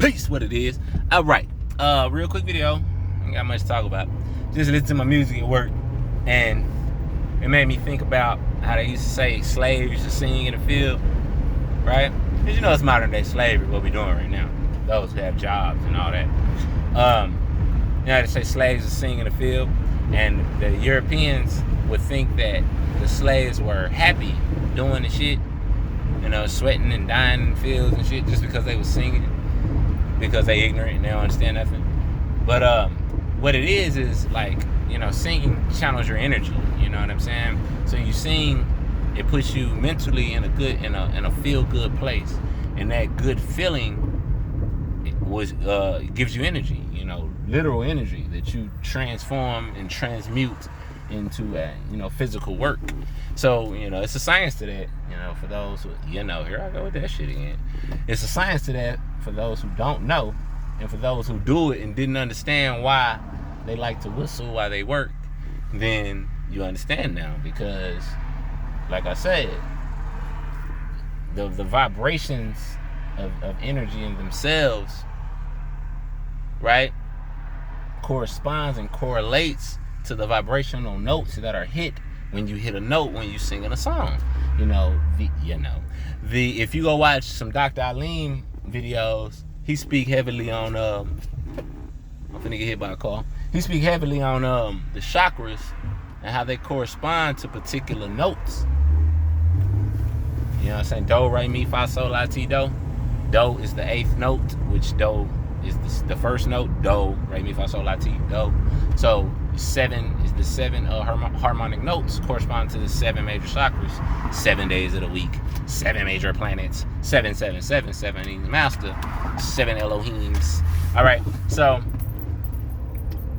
Peace, what it is. All right, real quick video. Ain't got much to talk about. Just listen to my music at work, and it made me think about how they used to say slaves used to sing in the field, right? Because you know it's modern day slavery, what we're doing right now. Those who have jobs and all that. You know, they say slaves are sing in the field, and the Europeans would think that the slaves were happy doing the shit, you know, sweating and dying in the fields and shit just because they was singing, because they ignorant and they don't understand nothing. But what it is like, you know, singing channels your energy, you know what I'm saying? So you sing, it puts you mentally in a good, in a feel good place, and that good feeling gives you energy, you know, literal energy that you transform and transmute into you know, physical work. So, you know, it's a science to that, you know, for those who, you know, here I go with that shit again. It's a science to that for those who don't know, and for those who do it and didn't understand why they like to whistle while they work, then you understand now. Because like I said, the vibrations of energy in themselves, right, corresponds and correlates to the vibrational notes that are hit when you hit a note when you singing a song. You know, if you go watch some Dr. Aleem videos, he speak heavily on I'm finna get hit by a car. He speak heavily on the chakras and how they correspond to particular notes. You know what I'm saying? Do, re, mi, fa, sol, la, ti, do. Do is the 8th note, which do is the first note. Do, re, mi, fa, sol, la, ti, do. So 7 is the 7 harmonic notes correspond to the 7 major chakras. 7 days of the week, 7 major planets, 777, 7 is master, 7 Elohims. All right, so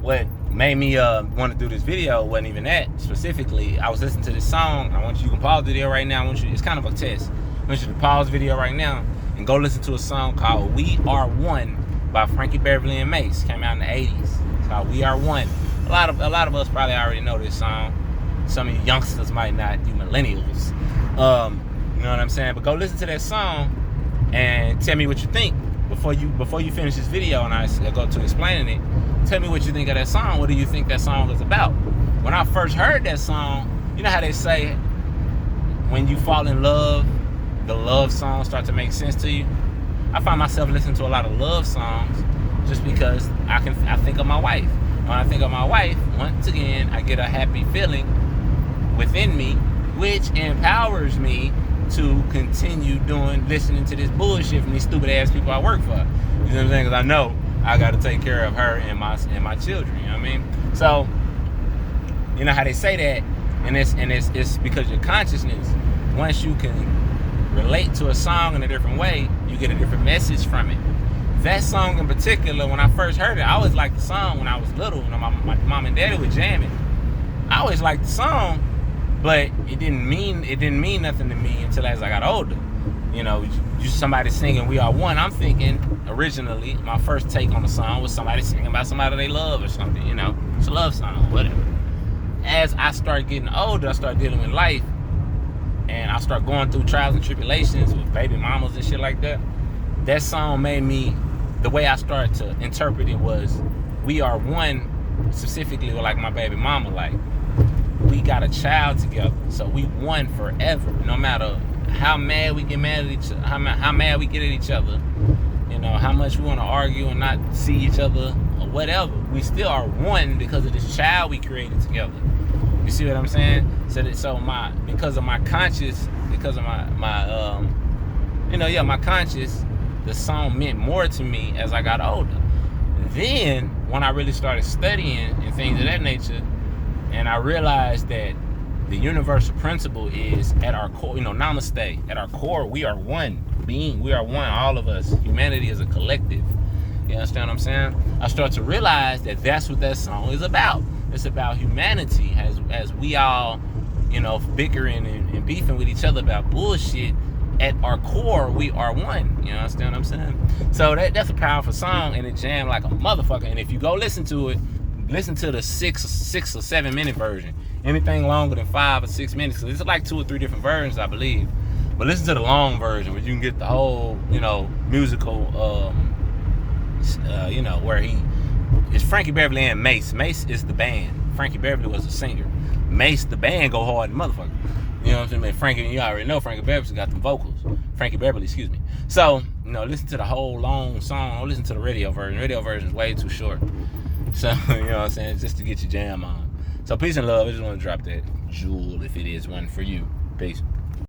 what made me want to do this video wasn't even that specifically. I was listening to this song. You can pause the video right now. It's kind of a test. I want you to pause the video right now and go listen to a song called We Are One by Frankie Beverly and Mace. Came out in the 80s. It's called We Are One. A lot of us probably already know this song. Some of you youngsters might not, you millennials. You know what I'm saying? But go listen to that song and tell me what you think before you finish this video, and I go to explaining it. Tell me what you think of that song. What do you think that song is about? When I first heard that song, you know how they say when you fall in love, the love songs start to make sense to you? I find myself listening to a lot of love songs just because I think of my wife. When I think of my wife, once again, I get a happy feeling within me, which empowers me to continue listening to this bullshit from these stupid ass people I work for. You know what I'm saying? Because I know I got to take care of her and my children. You know what I mean? So, you know how they say that, and it's because your consciousness, once you can relate to a song in a different way, you get a different message from it. That song in particular, when I first heard it, I always liked the song when I was little. You know, my mom and daddy would jam it. I always liked the song, but it didn't mean nothing to me until as I got older. You know, somebody singing We Are One. I'm thinking originally my first take on the song was somebody singing about somebody they love or something. You know, it's a love song, whatever. As I start getting older, I start dealing with life, and I start going through trials and tribulations with baby mamas and shit like that. That song made me, the way I started to interpret it was, we are one, specifically with like my baby mama. Like, we got a child together, so we one forever. No matter how mad we get mad at each other, how mad we get at each other, you know, how much we want to argue and not see each other or whatever, we still are one because of this child we created together. You see what I'm saying? Because of my conscious, my conscious, the song meant more to me as I got older. Then, when I really started studying and things of that nature, and I realized that the universal principle is at our core, you know, namaste, at our core, we are one being, we are one, all of us. Humanity is a collective. You understand what I'm saying? I start to realize that that's what that song is about. It's about humanity as we all, you know, bickering and beefing with each other about bullshit. At our core, we are one. You understand what I'm saying? So that's a powerful song, and it jammed like a motherfucker. And if you go listen to it, listen to the 6 or 7 minute version. Anything longer than 5 or 6 minutes, because it's like 2 or 3 different versions, I believe. But listen to the long version where you can get the whole, you know, musical you know, where it's Frankie Beverly and Mace. Mace is the band. Frankie Beverly was the singer. Mace, the band, go hard, motherfucker. You know what I'm saying? Man, Frankie, you already know Frankie Beverly got the vocals. Frankie Beverly, excuse me. So, you know, listen to the whole long song. Don't listen to the radio version. Radio version is way too short. So, you know what I'm saying? Just to get your jam on. So, peace and love. I just want to drop that jewel if it is one for you. Peace.